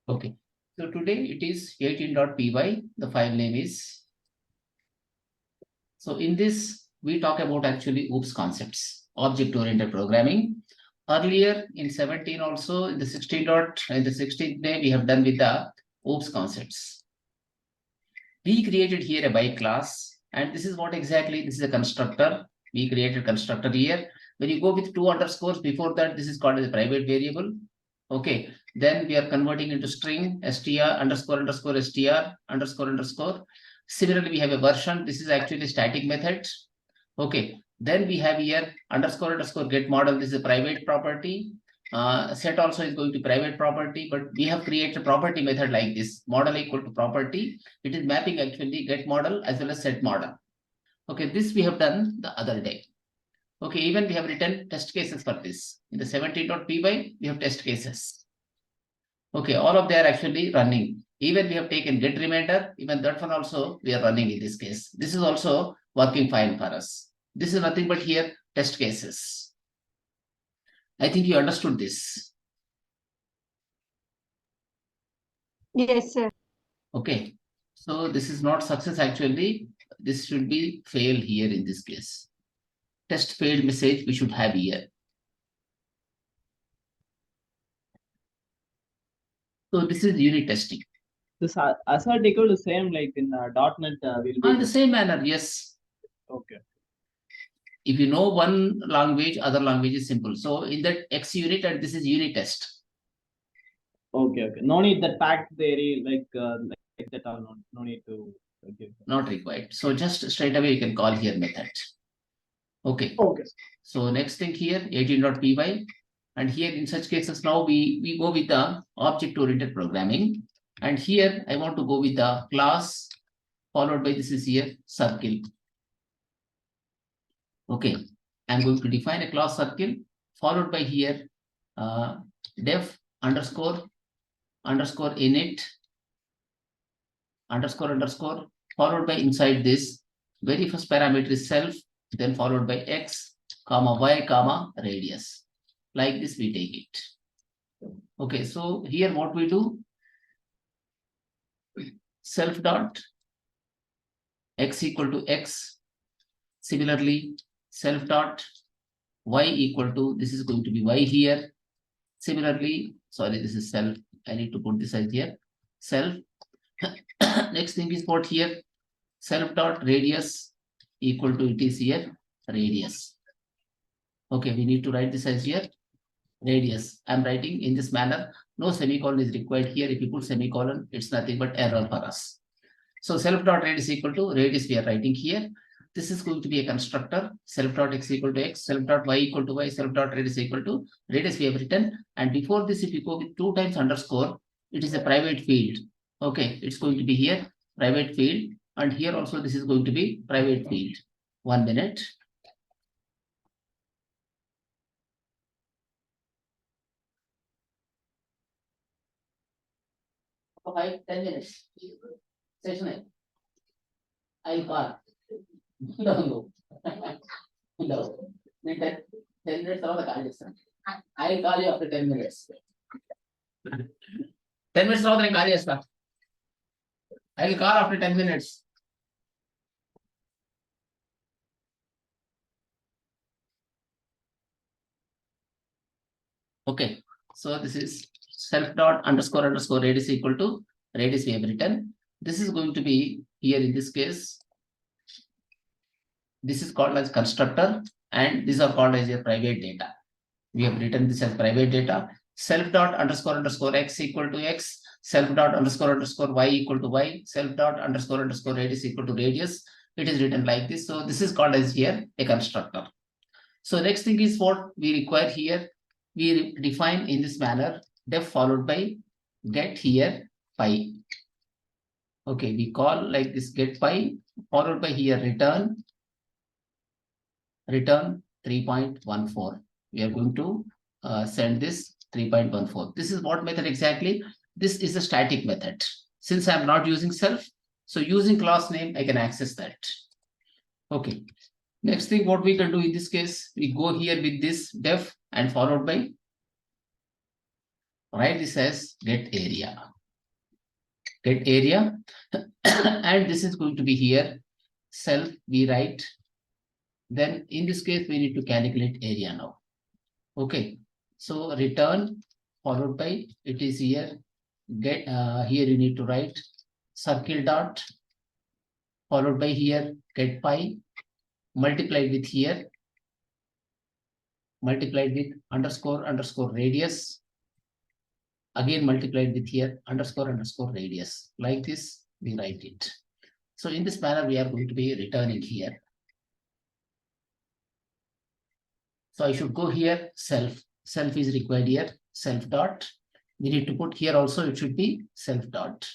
Okay. So today it is 18.py. The file name is. So in this, we talk about actually OOPS concepts, object-oriented programming. Earlier in 17 also, in the 16th day, we have done with the OOPS concepts. We created here a byte class, and this is what exactly, this is a constructor. We created constructor here. When you go with 2 underscores before that, this is called as a private variable. Okay, then we are converting into string str underscore underscore str underscore underscore. Similarly, we have a version. This is actually static method. Okay, then we have here underscore underscore get model. This is a private property. Set also is going to private property, but we have created a property method like this, model equal to property. It is mapping actually get model as well as set model. Okay, this we have done the other day. Okay, even we have written test cases for this. In the 17.py, we have test cases. Okay, all of they are actually running. Even we have taken get remainder, even that one also we are running in this case. This is also working fine for us. This is nothing but here test cases. I think you understood this. Yes, sir. Okay, so this is not success actually. This should be fail here in this case. Test failed message we should have here. So this is unit testing. This assert equal to same like in .NET will be In the same manner, yes. okay. If you know one language, other language is simple. So in that X unit, and this is unit test. Okay. No need that packed theory like that or no need to give. Not required. So just straight away you can call here method. Okay. Okay. So next thing here 18.py, and here in such cases now we go with the object-oriented programming, and here I want to go with the class followed by this is here circle. Okay, I'm going to define a class circle followed by here def underscore init underscore followed by inside this very first parameter is self, then followed by x comma y comma radius. Like this we take it. Okay, so here what we do, self dot x equal to x. Similarly, self dot y equal to, this is going to be y here. Similarly, sorry, this is self. I need to put this as here. Self. Next thing is what here, self dot radius equal to, it is here radius. Okay, we need to write this as here radius. I'm writing in this manner. No semicolon is required here. If you put semicolon, it's nothing but error for us. So self dot radius equal to radius we are writing here. This is going to be a constructor. Self dot x equal to x, self dot y equal to y, self dot radius equal to radius we have written. And before this, if you go with 2 times underscore, it is a private field. Okay, it's going to be here private field, and here also this is going to be private field. 1 minute. Okay, 10 minutes. Session. I'll call. No. 10 minutes I'll call you after 10 minutes. 10 minutes తర్వాత నేను call చేస్తా. I will call after 10 minutes. Okay, so this is self dot underscore radius equal to radius we have written. This is going to be here in this case. This is called as constructor, and these are called as your private data. We have written this as private data. Self dot underscore x equal to x, self dot underscore y equal to y, self dot underscore radius equal to radius. It is written like this. So this is called as here a constructor. So next thing is what we require here. We define in this manner def followed by get here pi. Okay, we call like this get pi followed by here return 3.14. We are going to send this 3.14. This is what method exactly? This is a static method. Since I am not using self, so using class name, I can access that. Okay. Next thing what we can do in this case, we go here with this def and followed by write this as get area. get area. And this is going to be here, self, we write. Then in this case, we need to calculate area now. Okay, so return followed by, it is here, get, here you need to write circle dot, followed by here, get pi, multiplied with here, multiplied with underscore radius, again multiplied with here underscore radius. Like this, we write it. So in this manner, we are going to be returning here. So I should go here, self is required here, self dot. We need to put here also, it should be self dot.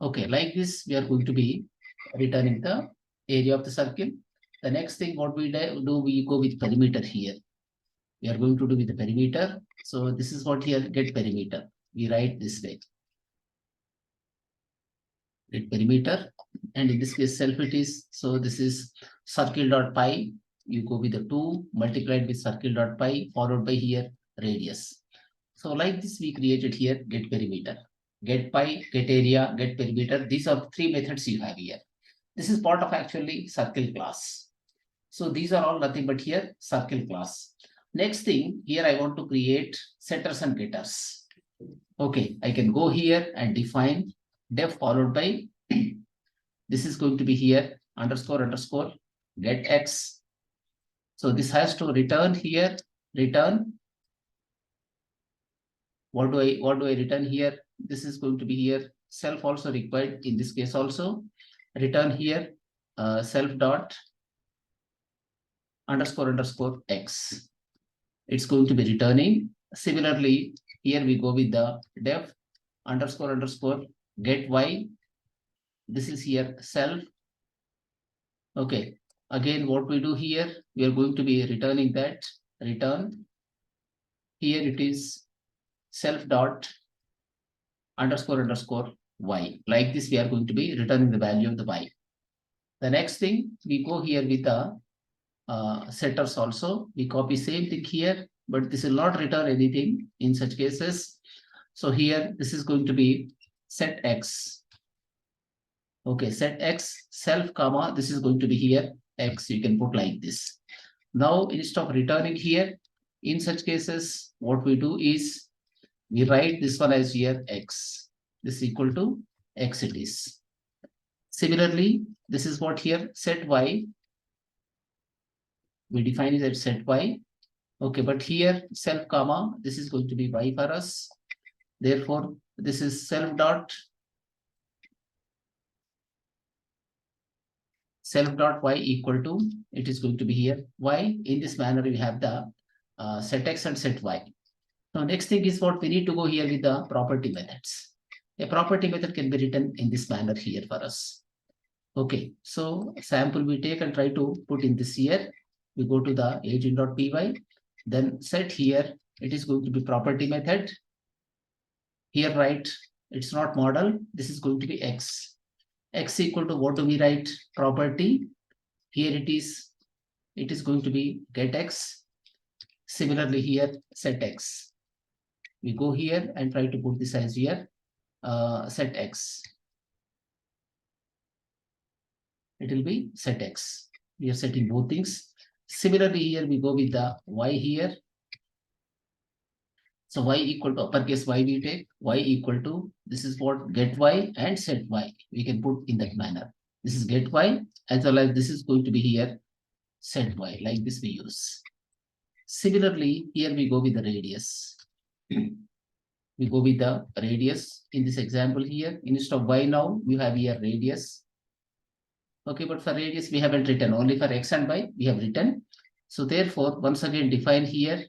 Okay, like this, we are going to be returning the area of the circle. The next thing, what we do, we go with perimeter here. We are going to do with the perimeter. So this is what here, get perimeter. We write this way. Get perimeter. And in this case, self it is. So this is circle dot pi. You go with the 2 multiplied with circle dot pi, followed by here radius. So like this, we created here get perimeter. Get pi, get area, get perimeter. These are 3 methods you have here. This is part of actually circle class. So these are all nothing but here circle class. Next thing, here I want to create setters and getters. Okay, I can go here and define def followed by this is going to be here underscore get x. So this has to return here, return. What do I return here? This is going to be here self also required in this case also. Return here self dot underscore x. It's going to be returning. Similarly, here we go with the def underscore get y. This is here self. Okay. Again, what we do here, we are going to be returning that return. Here it is self dot underscore y. Like this, we are going to be returning the value of the y. The next thing, we go here with the setters also. We copy same thing here, but this will not return anything in such cases. So here, this is going to be set x. Okay, set x self comma, this is going to be here x, you can put like this. Now, instead of returning here, in such cases, what we do is we write this one as here x. This is equal to x it is. Similarly, this is what here set y. We define it as set y. Okay, but here self comma, this is going to be y for us. Therefore, this is self dot y equal to, it is going to be here y. In this manner, we have the set x and set y. Now, next thing is what we need to go here with the property methods. A property method can be written in this manner here for us. Okay, so sample we take and try to put in this here. We go to the agent.py, then set here, it is going to be property method. Here, right, it's not model, this is going to be x. X equal to what do we write? Property. Here it is going to be get x. Similarly here, set x. We go here and try to put this as here, set x. It will be set x. We are setting both things. Similarly here, we go with the y here. So y equal to uppercase y we take, y equal to, this is what get y and set y. We can put in that manner. This is get y as well as this is going to be here set y, like this we use. Similarly, here we go with the radius. We go with the radius in this example here. Instead of y now, we have here radius. Okay, but for radius, we haven't written, only for x and y, we have written. So therefore, once again, define here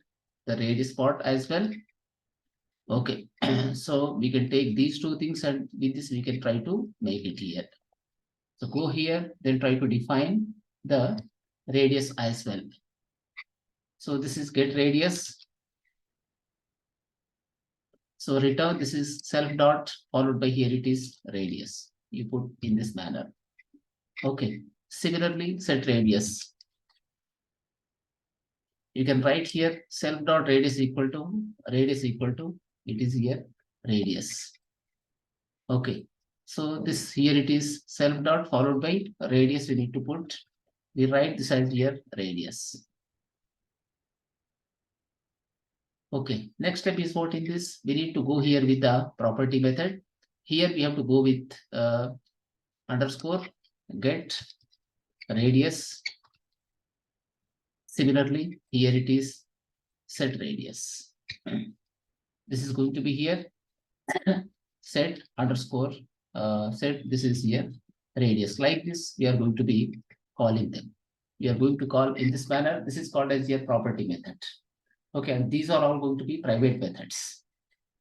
the radius part as well. Okay, so we can take these two things and with this we can try to make it here. So go here, then try to define the radius as well. So this is get radius. So return, this is self dot followed by here it is radius. You put in this manner. Okay, similarly set radius. You can write here self dot radius equal to, it is here radius. Okay, so this here it is self dot followed by radius we need to put. We write this as here radius. Okay, next step is what in this? We need to go here with the property method. Here we have to go with underscore get radius. Similarly, here it is set radius. This is going to be here set underscore set. This is here radius. Like this, we are going to be calling them. We are going to call in this manner. This is called as your property method. Okay, and these are all going to be private methods.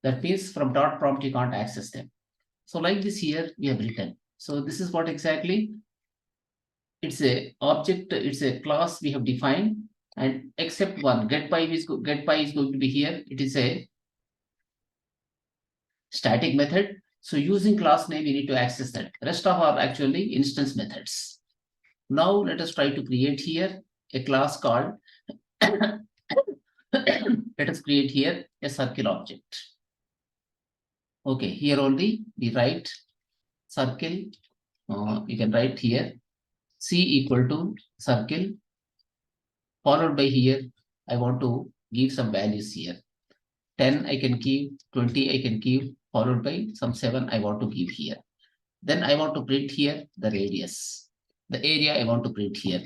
That means from dot prompt you can't access them. So like this here we have written. So this is what exactly it's a object, it's a class we have defined, and except one get by is going to be here. It is a static method. So using class name we need to access that. Rest of are actually instance methods. Now let us try to create here a class called let us create here a circle object. Okay, here only we write circle. You can write here C equal to circle, followed by here I want to give some values here. 10 I can give, 20 I can give, followed by some 7 I want to give here. Then I want to print here the radius. The area I want to print here.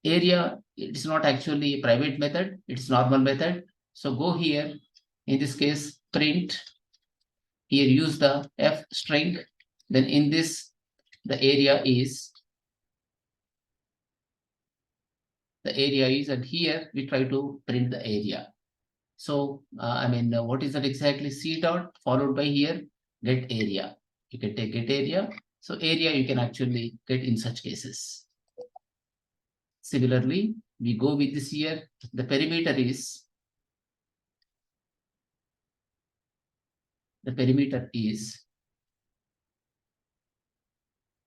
Area, it is not actually a private method, it's normal method. So go here, in this case, print. Here use the F string. Then in this, the area is, and here we try to print the area. So, what is that exactly? C dot followed by here, get area. You can take get area. So area you can actually get in such cases. Similarly, we go with this here. The perimeter is,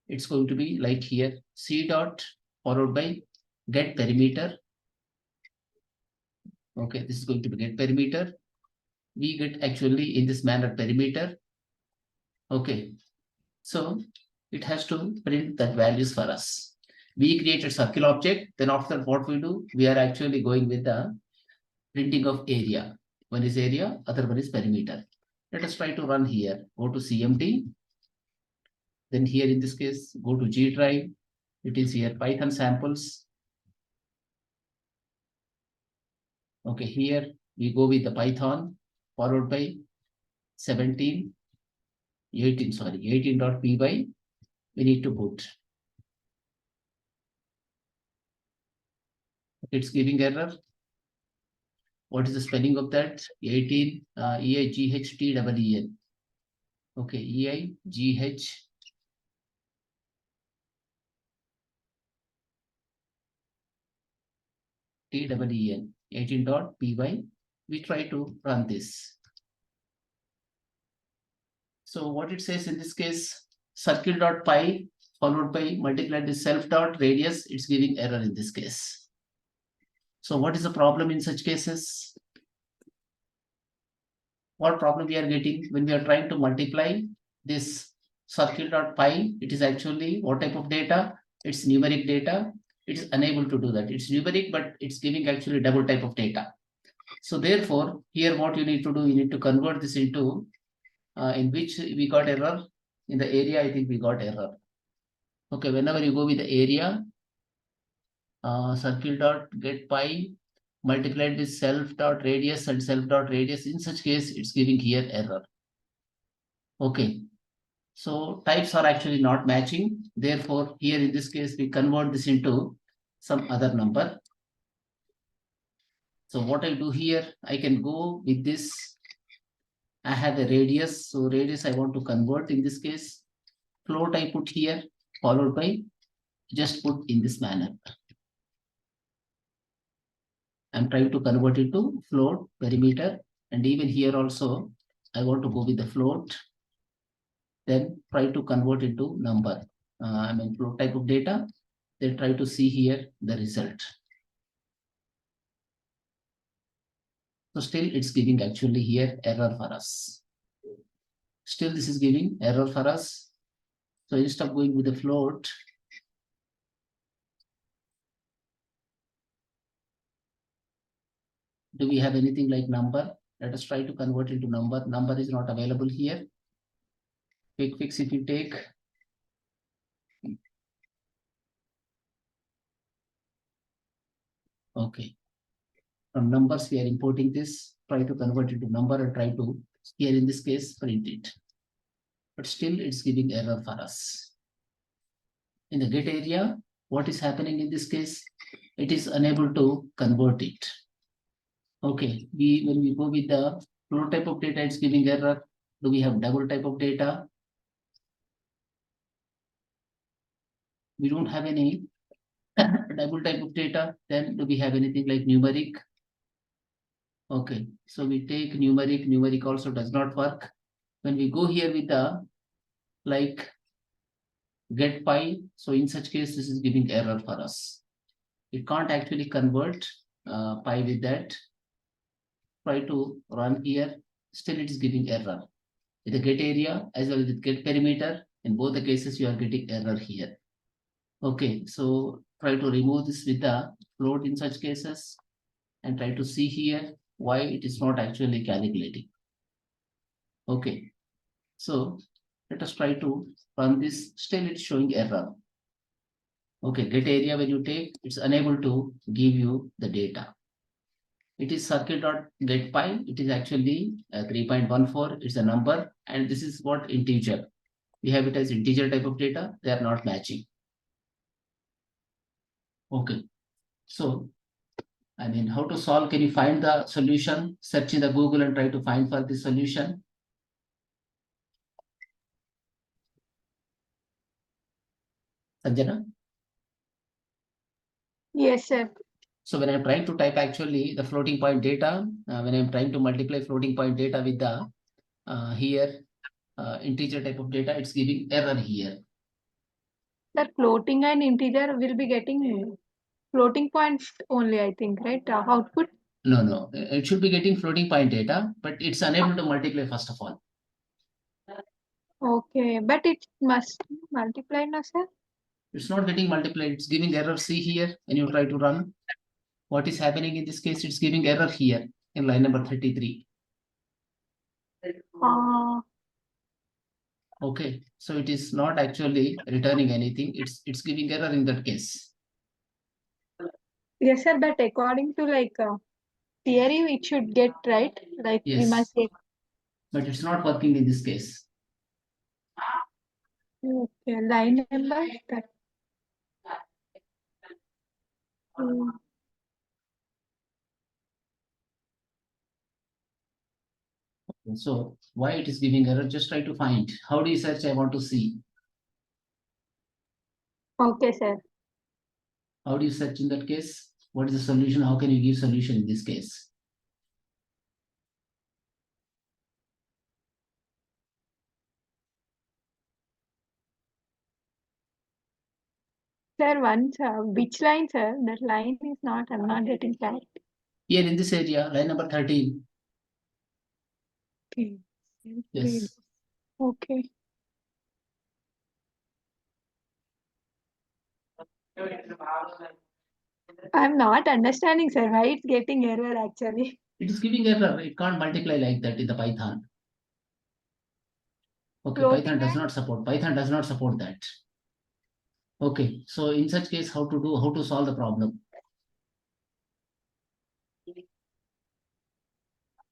it's going to be like here, C dot followed by get perimeter. Okay, this is going to be get perimeter. We get actually in this manner perimeter. Okay, so it has to print that values for us. We created circle object. Then after what we do, we are actually going with the printing of area. One is area, other one is perimeter. Let us try to run here. Go to CMD. Then here in this case, go to G drive. It is here Python samples. Okay, here we go with the Python followed by 18.py. We need to put. It's giving error. What is the spelling of that? 18 EIGHTEEN. Okay, EIGH. TEEN 18.py. We try to run this. So what it says in this case, circle.py followed by multiplied with self.radius, it's giving error in this case. So what is the problem in such cases? What problem we are getting when we are trying to multiply this circle.py? It is actually what type of data? It's numeric data. It is unable to do that. It's numeric, but it's giving actually double type of data. So therefore, here what you need to do, you need to convert this into in which we got error. In the area, I think we got error. Okay, whenever you go with the area, circle.getPy multiplied with self.radius and self.radius, in such case, it's giving here error. Okay, so types are actually not matching. Therefore, here in this case, we convert this into some other number. So what I do here, I can go with this. I have a radius, so radius I want to convert in this case. Float I put here, followed by just put in this manner. I'm trying to convert it to float, perimeter, and even here also, I want to go with the float. Then try to convert it to number. Float type of data. Then try to see here the result. So still it's giving actually here error for us. Still, this is giving error for us. So instead of going with the float, do we have anything like number? Let us try to convert into number. Number is not available here. Quick fix if you take. Okay. From numbers, we are importing this, try to convert it to number and try to, here in this case, print it. But still it's giving error for us. In the get area, what is happening in this case? It is unable to convert it. Okay, when we go with the float type of data, it's giving error. Do we have double type of data? We don't have any double type of data. Then do we have anything like numeric? Okay, so we take numeric. Numeric also does not work. When we go here with the like get pi, so in such case, this is giving error for us. It can't actually convert pi with that. Try to run here, still it is giving error. With the get area as well as with get perimeter, in both the cases you are getting error here. Okay, so try to remove this with the float in such cases and try to see here why it is not actually calculating. Okay, so let us try to run this, still it's showing error. Okay, get area when you take, it's unable to give you the data. It is circuit.getPy. It is actually 3.14. It's a number, and this is what integer. We have it as integer type of data. They are not matching. Okay, so I mean, how to solve? Can you find the solution? Search in the Google and try to find for the solution. Sanjana? Yes, sir. So when I'm trying to type actually the floating point data, when I'm trying to multiply floating point data with the here integer type of data, it's giving error here. That floating and integer will be getting floating points only, I think, right? Output. No, it should be getting floating point data, but it's unable to multiply first of all. Okay, but it must multiply now, sir. It's not getting multiplied, it's giving error. See here, when you try to run, what is happening in this case, it's giving error here in line number 33. Okay, so it is not actually returning anything, it's giving error in that case. Yes, sir, but according to like theory, it should get right. Like we Yes. must get. But it's not working in this case. Okay, line number. So why it is giving error, just try to find. How do you search? I want to see. Okay, sir. How do you search in that case? What is the solution? How can you give solution in this case? Sir, once which line, sir? That line is not. I'm not getting that. Here in this area, line number 13. Okay. Yes. Okay. I'm not understanding, sir. Why it's getting error actually? It is giving error. It can't multiply like that in the Python. Okay, Floating Python does not support. Python does not support that. Okay, so in such case, how to solve the problem?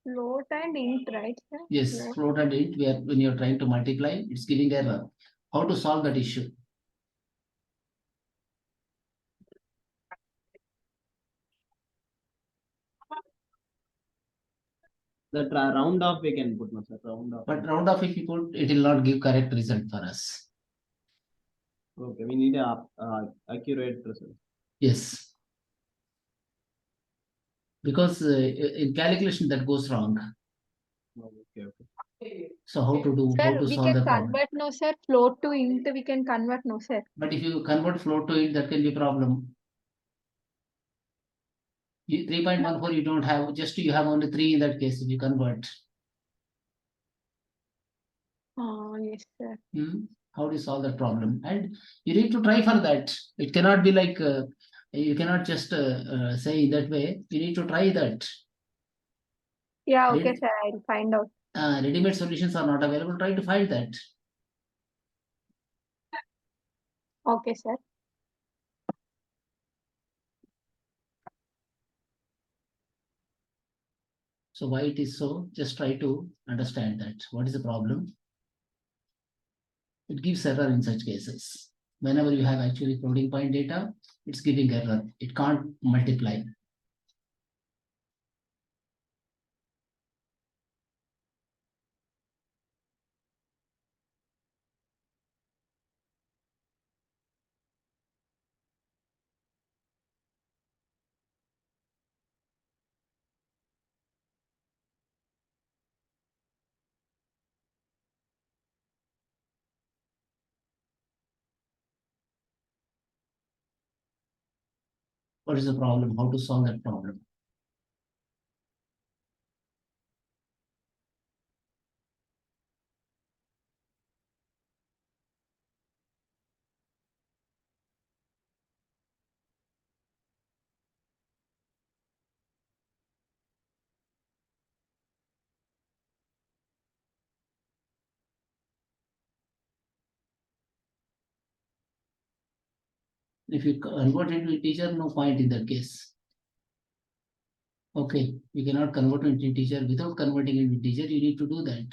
Float and int, right, sir? Yes, Float. float and int, where when you're trying to multiply, it's giving error. How to solve that issue? That round off we can put, no, sir, round off. But round off if you put, it will not give correct result for us. Okay, we need a accurate result. Yes. Because in calculation that goes wrong. Okay, okay. So how to do, how Sir, to we solve can the problem? convert, no, sir. Float to int, we can convert, no, sir. But if you convert float to int, that can be a problem. 3.14 you don't have, just you have only 3 in that case if you convert. Yes, sir. How do you solve that problem? And you need to try for that. It cannot be like you cannot just say in that way. You need to try that. Yeah, okay, Ready- sir. I'll find out. Ready-made solutions are not available. Try to find that. Okay, sir. So why it is so? Just try to understand that. What is the problem? It gives error in such cases. Whenever you have actually floating point data, it's giving error. It can't multiply. What is the problem? How to solve that problem? If you convert into integer, no point in that case. Okay, you cannot convert into integer without converting into integer. You need to do that.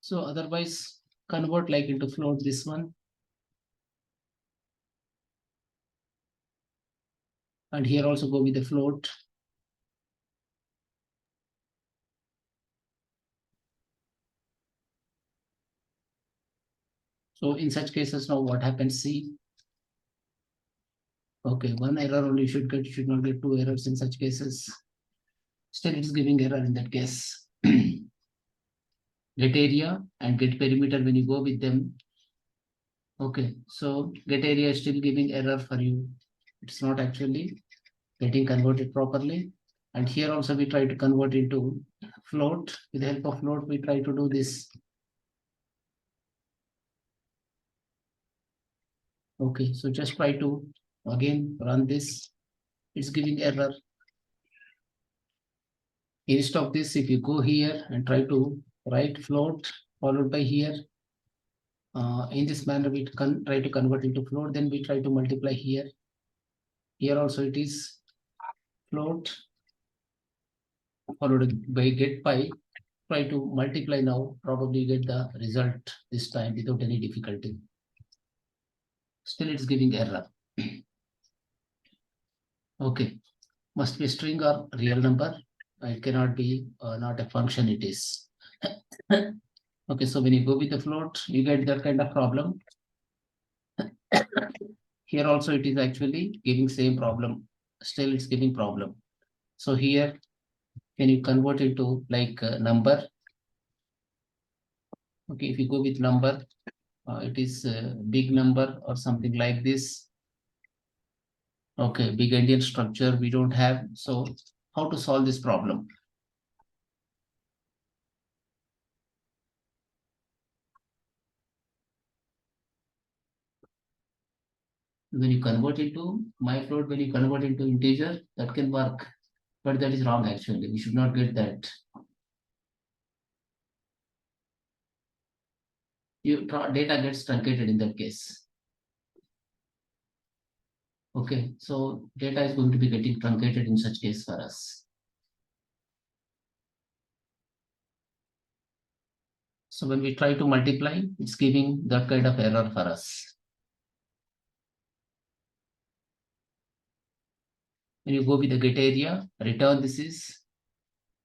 So otherwise, convert like into float this one. And here also go with the float. So in such cases, now what happens? See. Okay, one error only should get, should not get two errors in such cases. Still, it is giving error in that case. Get area and get perimeter when you go with them. Okay, so get area is still giving error for you. It's not actually getting converted properly. And here also we try to convert into float. With the help of float, we try to do this. Okay, so just try to again run this. It's giving error. Instead of this, if you go here and try to write float followed by here, in this manner we try to convert into float, then we try to multiply here. Here also it is float followed by get pi. Try to multiply now, probably get the result this time without any difficulty. Still it's giving error. Okay, must be string or real number. It cannot be not a function, it is. Okay, so when you go with the float, you get that kind of problem. Here also it is actually giving same problem. Still it's giving problem. So here, can you convert it to like number? Okay, if you go with number, it is a big number or something like this. Okay, big endian structure we don't have. So how to solve this problem? When you convert into my float, when you convert into integer, that can work. But that is wrong actually. We should not get that. Data gets truncated in that case. Okay, so data is going to be getting truncated in such case for us. So when we try to multiply, it's giving that kind of error for us. When you go with the get area, return this is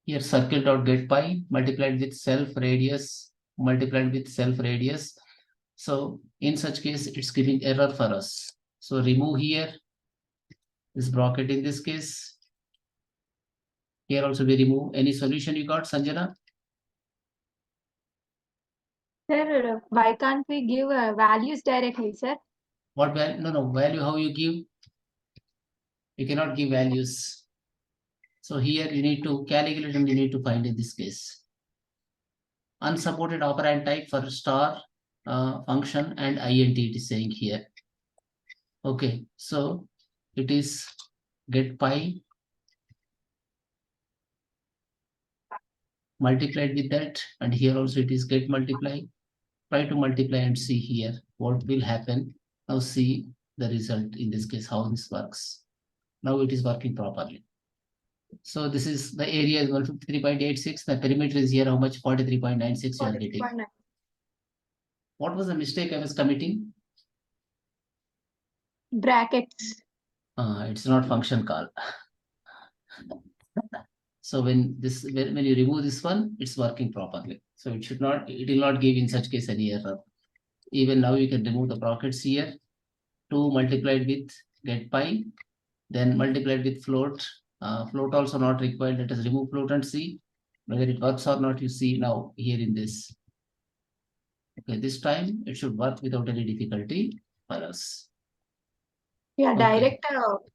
here circle dot get pi multiplied with self radius multiplied with self radius. So in such case, it's giving error for us. So remove here this bracket in this case. Here also we remove. Any solution you got, Sanjana? Sir, why can't we give values directly, sir? What value? No, value how you give? You cannot give values. So here you need to calculate and you need to find in this case. Unsupported operand type for star function and int it is saying here. Okay, so it is get pi multiplied with that, and here also it is get multiply. Try to multiply and see here what will happen. Now see the result in this case, how this works. Now it is working properly. So this is the area is 153.86. The perimeter is here how much? 43.96 you are getting. 43.9. What was the mistake I was committing? Brackets. It's not function call. So when you remove this one, it's working properly. So it will not give in such case any error. Even now you can remove the brackets here. 2 multiplied with get pi, then multiplied with float. Float also not required. Let us remove float and see whether it works or not. You see now here in this. Okay, this time it should work without any difficulty for us. Yeah, Okay. direct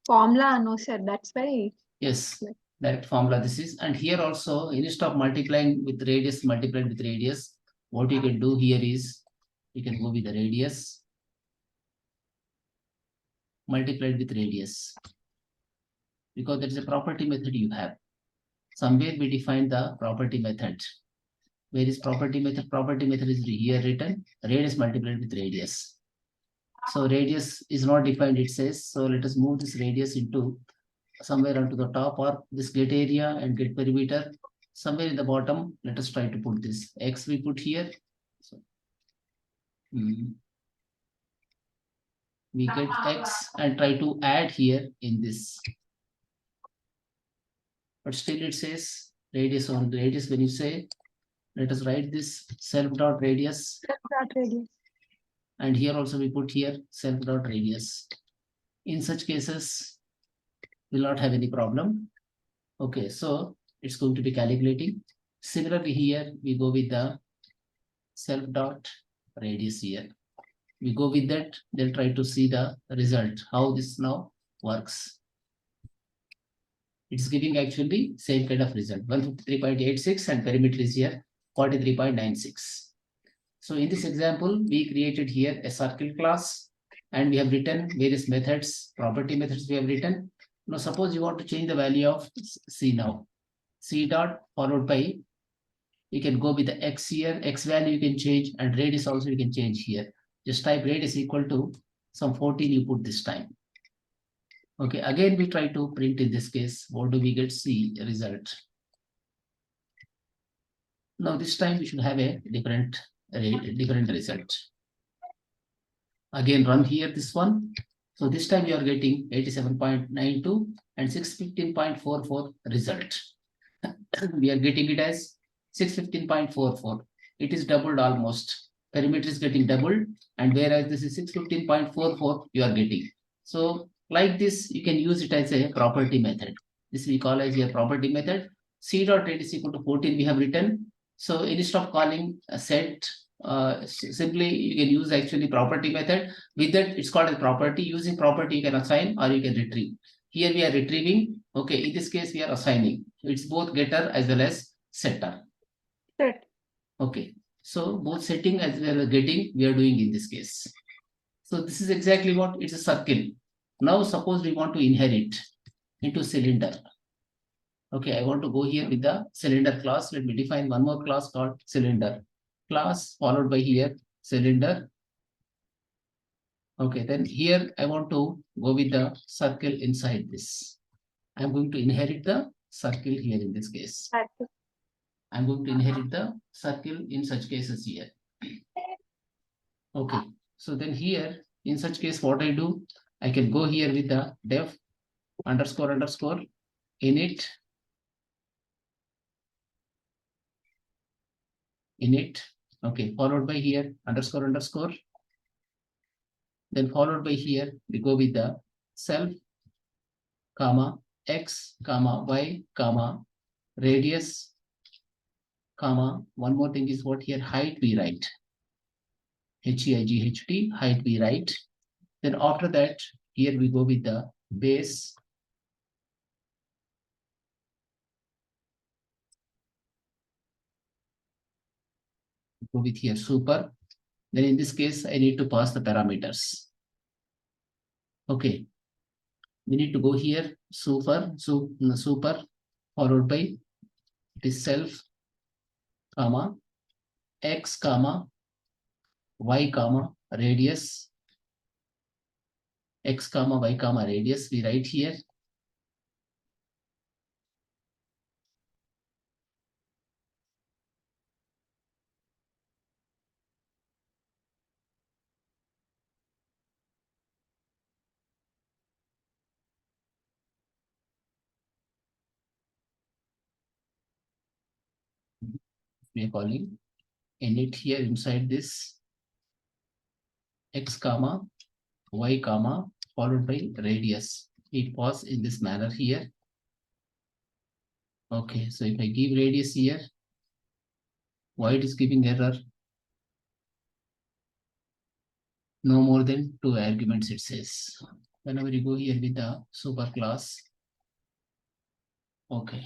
formula, no sir. That's why. Yes, direct formula this is. And here also, instead of multiplying with radius, multiplied with radius, what you can do here is, you can go with the radius, multiplied with radius. Because there is a property method you have. Somewhere we define the property method. Where is property method? Property method is here written, radius multiplied with radius. So radius is not defined, it says. So let us move this radius into somewhere onto the top, or this get area and get perimeter. Somewhere in the bottom, let us try to put this. X we put here. So, we get X and try to add here in this. But still it says radius on radius. When you say, let us write this self dot radius. Dot radius. And here also we put here self dot radius. In such cases, will not have any problem. Okay, so it's going to be calculating. Similarly here, we go with the self dot radius here. We go with that, they'll try to see the result, how this now works. It's giving actually same kind of result, 153.86 and perimeter is here 43.96. So in this example, we created here a circle class and we have written various methods, property methods we have written. Now suppose you want to change the value of C now. C dot followed by, you can go with the X here, X value you can change, and radius also you can change here. Just type radius equal to some 14 you put this time. Okay, again we try to print in this case. What do we get? C result. Now this time we should have a different result. Again run here this one. So this time you are getting 87.92 and 615.44 result. We are getting it as 615.44. It is doubled almost. Perimeter is getting doubled, and whereas this is 615.44 you are getting. So like this, you can use it as a property method. This we call as a property method. C dot radius equal to 14 we have written. So instead of calling a set, simply you can use actually property method. With that, it's called a property. Using property, you can assign or you can retrieve. Here we are retrieving. Okay, in this case, we are assigning. It's both getter as well as setter. Set. Okay, so both setting as well as getting, we are doing in this case. So this is exactly what it's a circle. Now suppose we want to inherit into cylinder. Okay, I want to go here with the cylinder class. Let me define one more class called cylinder. Class followed by here cylinder. Okay, then here I want to go with the circle inside this. I'm going to inherit the circle here in this case. I'm going to inherit the circle in such cases here. Okay, so then here in such case what I do, I can go here with the def underscore init okay, followed by here underscore then followed by here we go with the self comma x comma y comma radius comma one more thing is what here height we write height height we write. Then after that here we go with the base go with here super. Then in this case, I need to pass the parameters. Okay. We need to go here, super followed by this self, comma, x, comma, y, comma, radius, x, comma, y, comma, radius, we write here. We are calling init here inside this x, comma, y, comma, followed by radius. We pause in this manner here. Okay, so if I give radius here, why it is giving error? No more than 2 arguments, it says. Whenever you go here with the super class, okay.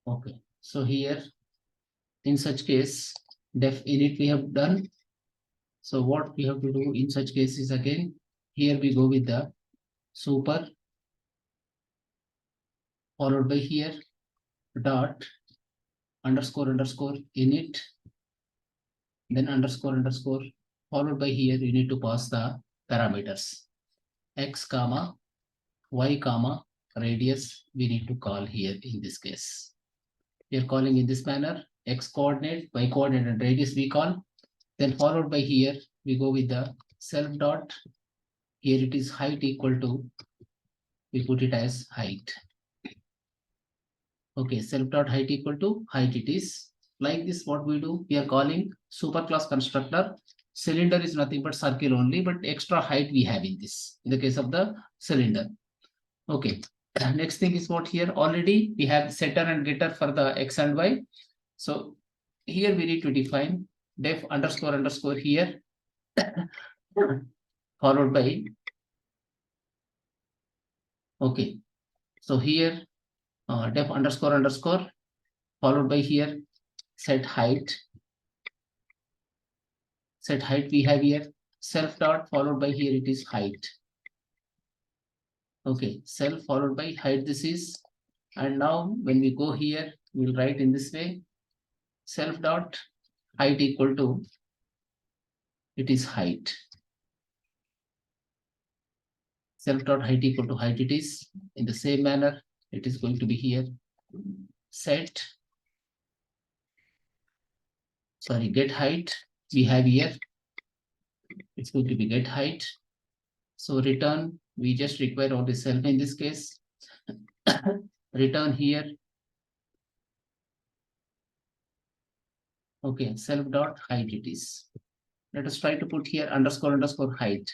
Okay, so here, in such case, def init we have done. So what we have to do in such cases again, here we go with the super, followed by here, dot, underscore, underscore, init, then underscore, underscore, followed by here, you need to pass the parameters, x, comma, y, comma, radius, we need to call here in this case. We are calling in this manner, x coordinate, y coordinate, and radius we call. Then followed by here, we go with the self dot. Here it is height equal to, we put it as height. Okay, self dot height equal to height it is. Like this, what we do, we are calling superclass constructor. Cylinder is nothing but circle only, but extra height we have in this, in the case of the cylinder. Okay, next thing is what here already we have setter and getter for the x and y. So here we need to define def underscore underscore here, followed by, okay, so here def underscore underscore, followed by here set height. Set height we have here, self dot, followed by here it is height. Okay, self followed by height this is, and now when we go here, we'll write in this way, self dot height equal to, it is height. Self dot height equal to height it is. In the same manner, it is going to be here, set, sorry, get height we have here, it's going to be get height. So return, we just require all the self in this case. Return here. Okay, self dot height it is. Let us try to put here underscore underscore height.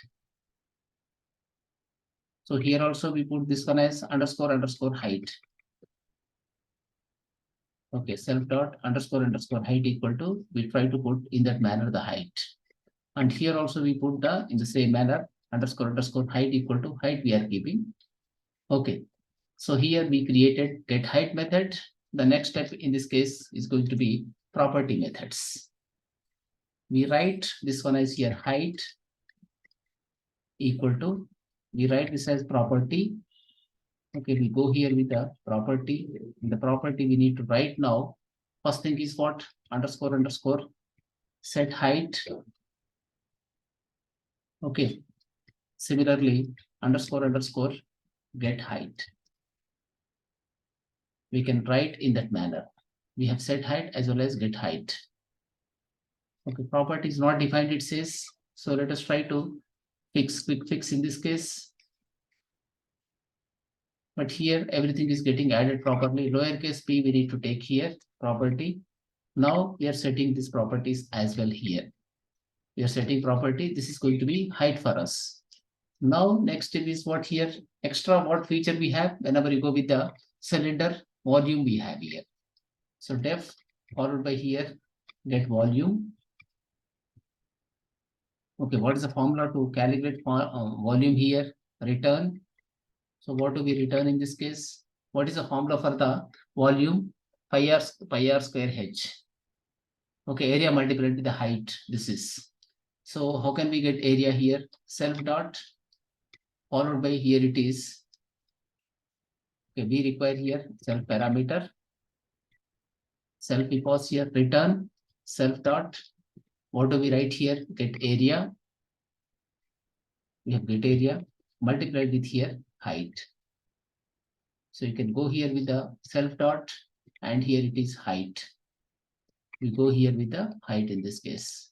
So here also we put this one as underscore underscore height. Okay, self dot underscore underscore height equal to, we try to put in that manner the height. And here also we put the, in the same manner, underscore underscore height equal to height we are keeping. Okay, so here we created get height method. The next step in this case is going to be property methods. We write this one as here height equal to, we write this as property. Okay, we go here with the property. In the property we need to write now. First thing is what? Underscore underscore set height. Okay, similarly underscore underscore get height. We can write in that manner. We have set height as well as get height. Okay, property is not defined, it says. So let us try to quick fix in this case. But here everything is getting added properly. Lowercase p we need to take here, property. Now we are setting these properties as well here. We are setting property. This is going to be height for us. Now next step is what here, extra what feature we have whenever you go with the cylinder volume we have here. So def followed by here get volume. Okay, what is the formula to calculate volume here? Return. So what do we return in this case? What is the formula for the volume? Pi r square h. Okay, area multiplied with the height. This is. So how can we get area here? Self dot followed by here it is. Okay, we require here self parameter. Self equals here return self dot. What do we write here? Get area. We have get area multiplied with here height. So you can go here with the self dot and here it is height. We go here with the height in this case.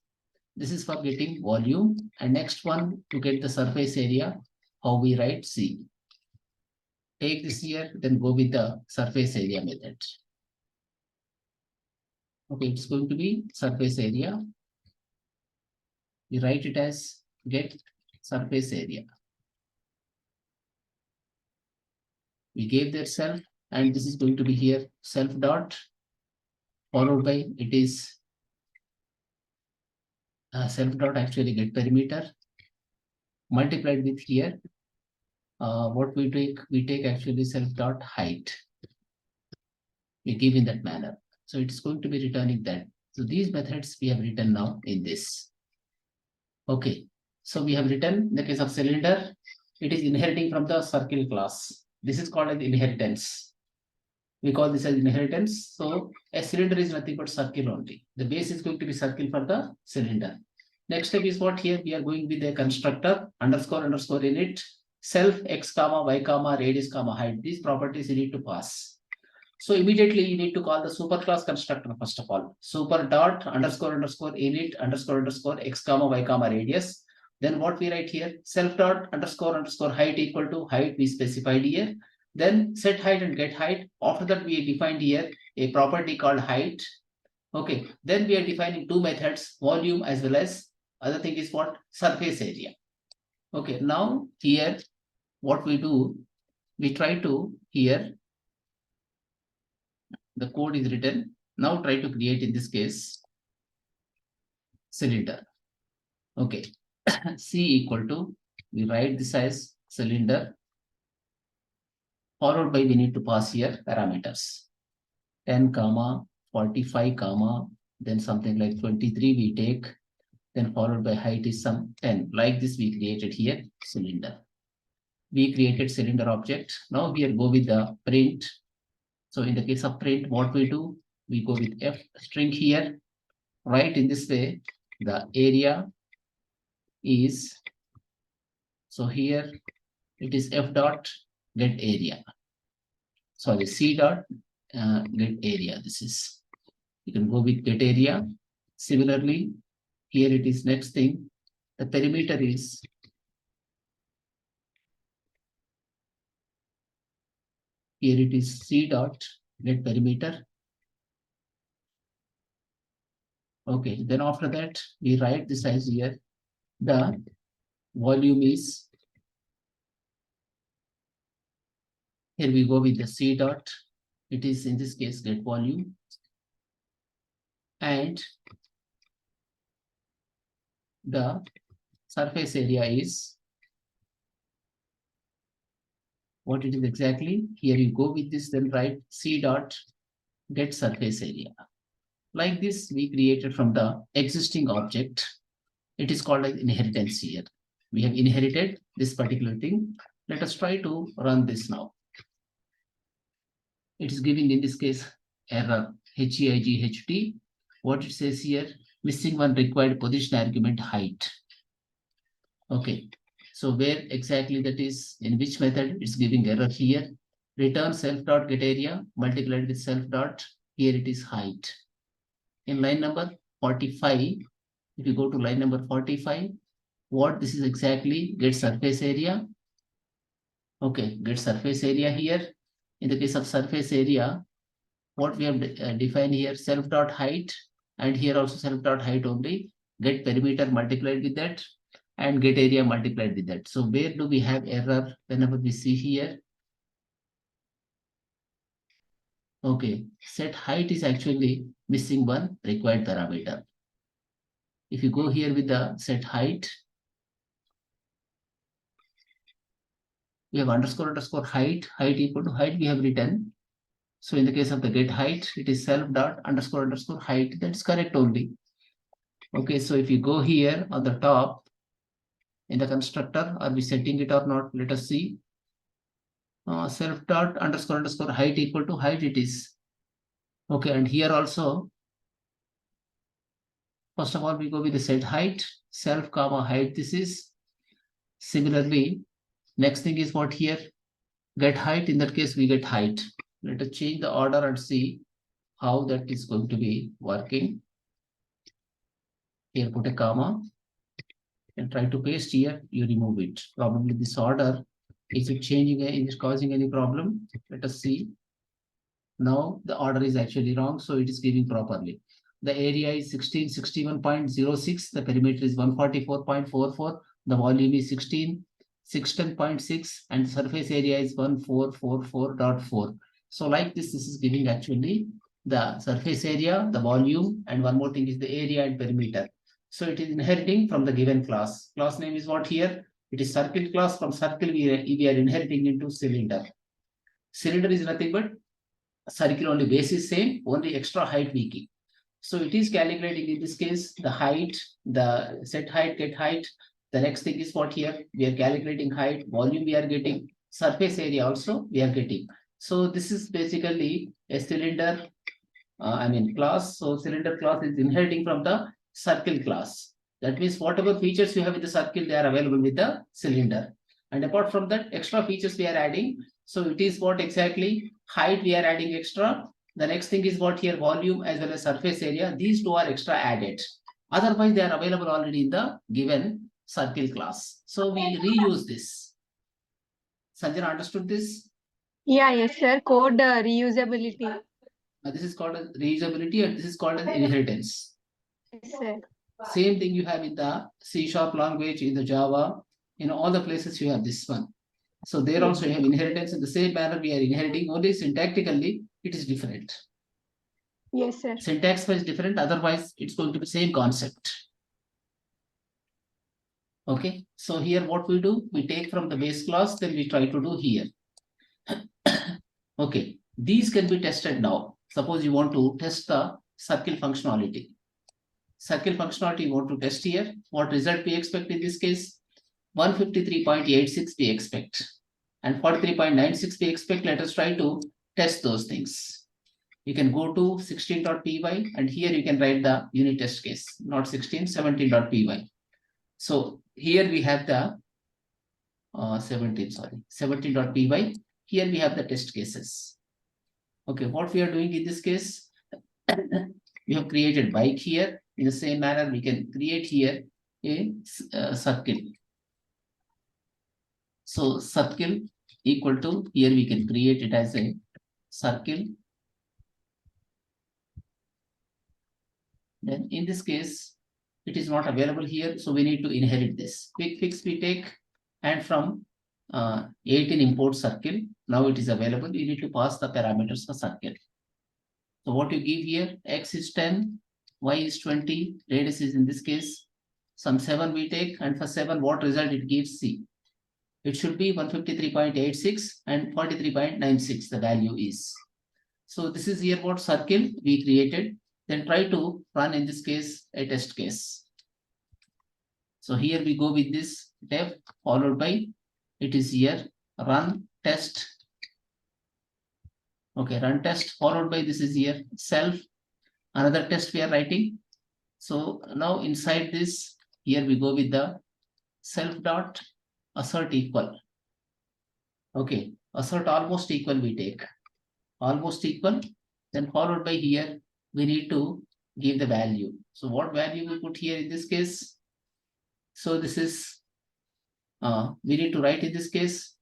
This is for getting volume. And next one to get the surface area, how we write C. Take this here, then go with the surface area method. Okay, it's going to be surface area. We write it as get surface area. We gave that self, and this is going to be here self dot followed by it is self dot actually get perimeter multiplied with here. What we take actually self dot height. We give in that manner. So it's going to be returning that. So these methods we have written now in this. Okay, so we have written in the case of cylinder, it is inheriting from the circle class. This is called as inheritance. We call this as inheritance. So a cylinder is nothing but circle only. The base is going to be circle for the cylinder. Next step is what here we are going with a constructor underscore init self x comma y comma radius comma height. These properties you need to pass. So immediately you need to call the superclass constructor first of all. Super dot underscore init underscore x comma y comma radius. Then what we write here, self dot underscore height equal to height we specified here. Then set height and get height. After that we defined here a property called height. Okay, then we are defining two methods, volume as well as other thing is what, surface area. Okay, now here what we do, we try to here the code is written. Now try to create in this case cylinder. Okay. C equal to, we write this as cylinder followed by we need to pass here parameters 10 comma 45 comma then something like 23 we take, then followed by height is some 10. Like this we created here cylinder. We created cylinder object. Now we go with the print. So in the case of print, what we do, we go with F string here. Right in this way, the area is, so here it is F dot get area. Sorry, C dot get area. This is, you can go with get area. Similarly, here it is next thing, the perimeter is here it is C dot get perimeter. Okay, then after that we write this as here the volume is, here we go with the C dot, it is in this case get volume, and the surface area is what it is exactly. Here you go with this, then write C dot get surface area. Like this we created from the existing object. It is called as inheritance here. We have inherited this particular thing. Let us try to run this now. It is giving in this case error HEIGHT. What it says here, missing one required position argument height. Okay, so where exactly that is, in which method it's giving error here. Return self dot get area multiplied with self dot here it is height. In line number 45, if you go to line number 45, what this is exactly? Get surface area. Okay, get surface area here. In the case of surface area, what we have defined here, self dot height, and here also self dot height only. Get perimeter multiplied with that, and get area multiplied with that. So where do we have error whenever we see here? Okay, set height is actually missing one required parameter. If you go here with the set height, we have underscore height equal to height we have written. So in the case of the get height, it is self dot underscore height. That's correct only. Okay, so if you go here on the top in the constructor, are we setting it or not? Let us see. Self dot underscore height equal to height it is. Okay, and here also, first of all, we go with the set height, self comma height. This is similarly. Next thing is what here? Get height. In that case, we get height. Let us change the order and see how that is going to be working. Here, put a comma and try to paste here. You remove it. Probably this order is it changing? Is it causing any problem? Let us see. Now the order is actually wrong, so it is giving properly. The area is 1661.06. The perimeter is 144.44. The volume is 610.6, and surface area is 1444.4. So like this is giving actually the surface area, the volume, and one more thing is the area and perimeter. So it is inheriting from the given class. Class name is what here? It is circle class. From circle we are inheriting into cylinder. Cylinder is nothing but circle only, base is same, only extra height we keep. So it is calculating in this case the height, the set height, get height. The next thing is what here? We are calculating height, volume we are getting, surface area also we are getting. So this is basically a cylinder, class. So cylinder class is inheriting from the circle class. That means whatever features you have with the circle, they are available with the cylinder. And apart from that, extra features we are adding. So it is what exactly? Height we are adding extra. The next thing is what here? Volume as well as surface area. These two are extra added. Otherwise, they are available already in the given circle class. So we reuse this. Sanjana, understood this? Yeah, yes, sir. Code reusability. This is called as reusability, and this is called as inheritance. Yes, sir. Same thing you have in the C# language, in the Java, in all the places you have this one. So there also you have inheritance in the same manner we are inheriting, only syntactically it is different. Yes, sir. Syntax wise different, otherwise it's going to be same concept. Okay, so here what we do, we take from the base class, then we try to do here. Okay, these can be tested now. Suppose you want to test the circle functionality. Circle functionality you want to test here. What result we expect in this case? 153.86 we expect. And 43.96 we expect. Let us try to test those things. You can go to 16.py and here you can write the unit test case, not 16, 17.py. So here we have the 17.py. Here we have the test cases. Okay, what we are doing in this case, we have created bike here. In the same manner, we can create here a circle. So circle equal to, here we can create it as a circle. Then in this case, it is not available here, so we need to inherit this. Quick fix we take, and from 18 import circle, now it is available. You need to pass the parameters for circle. So what you give here, x is 10, y is 20, radius is in this case some 7 we take, and for 7 what result it gives? C. It should be 153.86 and 43.96 the value is. So this is here what circle we created. Then try to run in this case a test case. So here we go with this def followed by, it is here run test. Okay, run test followed by this is here self, another test we are writing. So now inside this, here we go with the self dot assert equal. Okay, assert almost equal we take. Almost equal. Then followed by here, we need to give the value. So what value we put here in this case? So this is, we need to write in this case,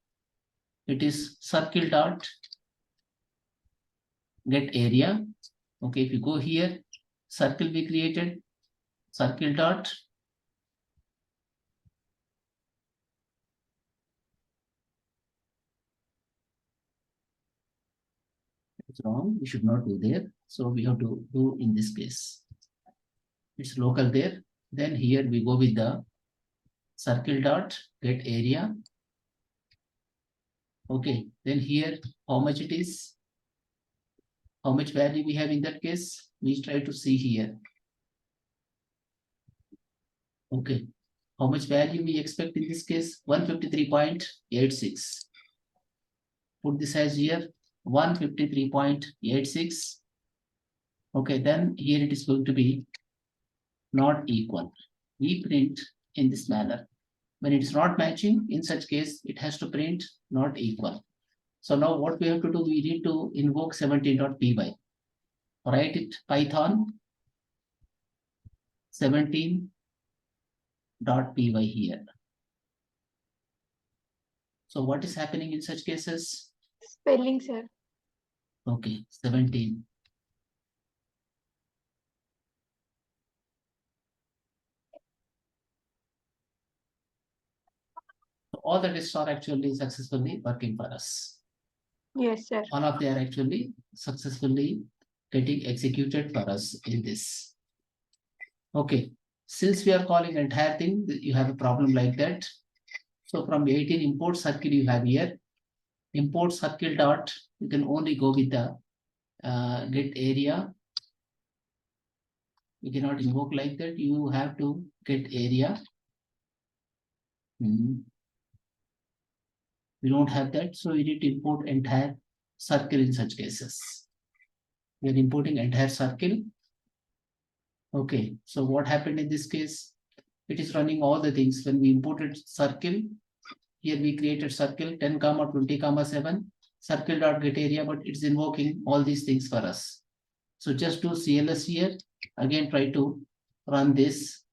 it is circle dot get area. Okay, if you go here, circle we created, circle dot it's wrong, we should not do there. So we have to do in this case. It's local there. Then here we go with the circle dot get area. Okay, then here how much it is, how much value we have in that case, we try to see here. Okay, how much value we expect in this case? 153.86. Put this as here 153.86. Okay, then here it is going to be not equal. We print in this manner. When it is not matching, in such case, it has to print not equal. So now what we have to do, we need to invoke 17.py. Write it Python 17.py here. So what is happening in such cases? Spelling, sir. Okay, 17. So all the tests are actually successfully working for us. Yes, sir. All of they are actually successfully getting executed for us in this. Okay, since we are calling entire thing, you have a problem like that. So from 18 import circle you have here, import circle dot, you can only go with the get area. You cannot invoke like that, you have to get area. We don't have that, so we need to import entire circle in such cases. We are importing entire circle. Okay, so what happened in this case? It is running all the things. When we imported circle, here we created circle 10, 20, 7, circle dot get area, but it's invoking all these things for us. So just do CLS here. Again, try to run this.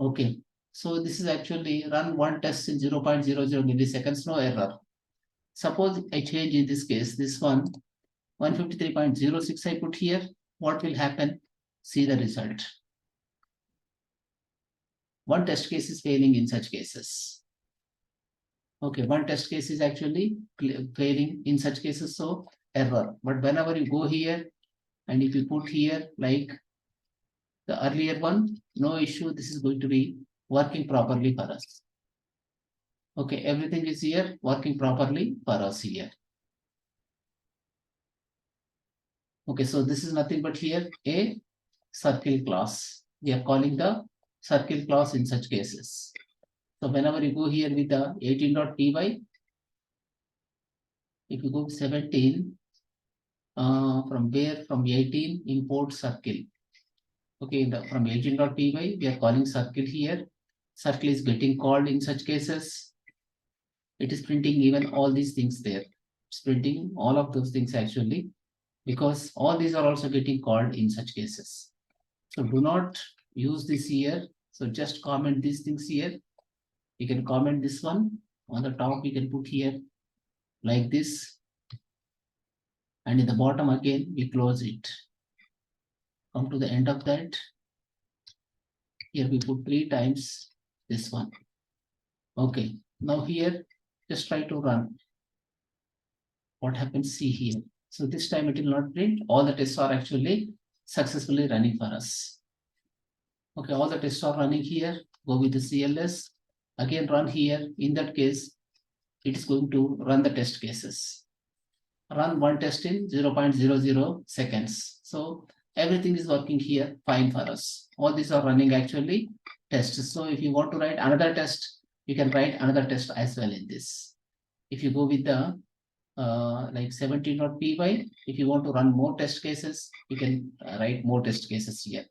Okay, so this is actually run one test in 0.00 milliseconds, no error. Suppose I change in this case, this one, 153.06 I put here. What will happen? See the result. One test case is failing in such cases. Okay, one test case is actually failing in such cases, so error. But whenever you go here, and if you put here like the earlier one, no issue, this is going to be working properly for us. Okay, everything is here working properly for us here. Okay, so this is nothing but here a circle class. We are calling the circle class in such cases. So whenever you go here with the 18.py, if you go 17, from where? From 18, import circle. Okay, from 18.py, we are calling circle here. Circle is getting called in such cases. It is printing even all these things there. It's printing all of those things actually, because all these are also getting called in such cases. So do not use this here. So just comment these things here. You can comment this one on the top. You can put here like this. And in the bottom again, we close it. Come to the end of that. Here we put 3 times this one. Okay, now here, just try to run. What happens? See here. So this time it will not print. All the tests are actually successfully running for us. Okay, all the tests are running here. Go with the CLS. Again, run here. In that case, it is going to run the test cases. Run one test in 0.00 seconds. So everything is working here fine for us. All these are running actually tests. So if you want to write another test, you can write another test as well in this. If you go with the like 17.py, if you want to run more test cases, you can write more test cases here.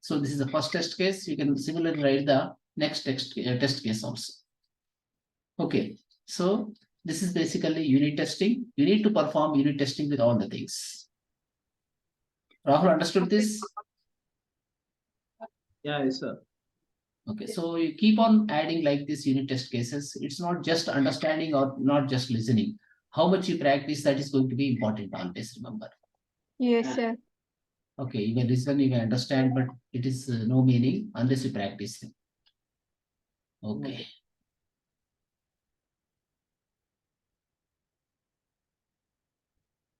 So this is the first test case. You can similarly write the next test case also. Okay, so This is basically unit testing. You need to perform unit testing with all the things. Rahul understood this? Yeah, yes, sir. Okay, so you keep on adding like this unit test cases. It's not just understanding or not just listening. How much you practice, that is going to be important always, remember. Yes, sir. Okay, you may listen, you may understand, but it is no meaning unless you practice. Okay.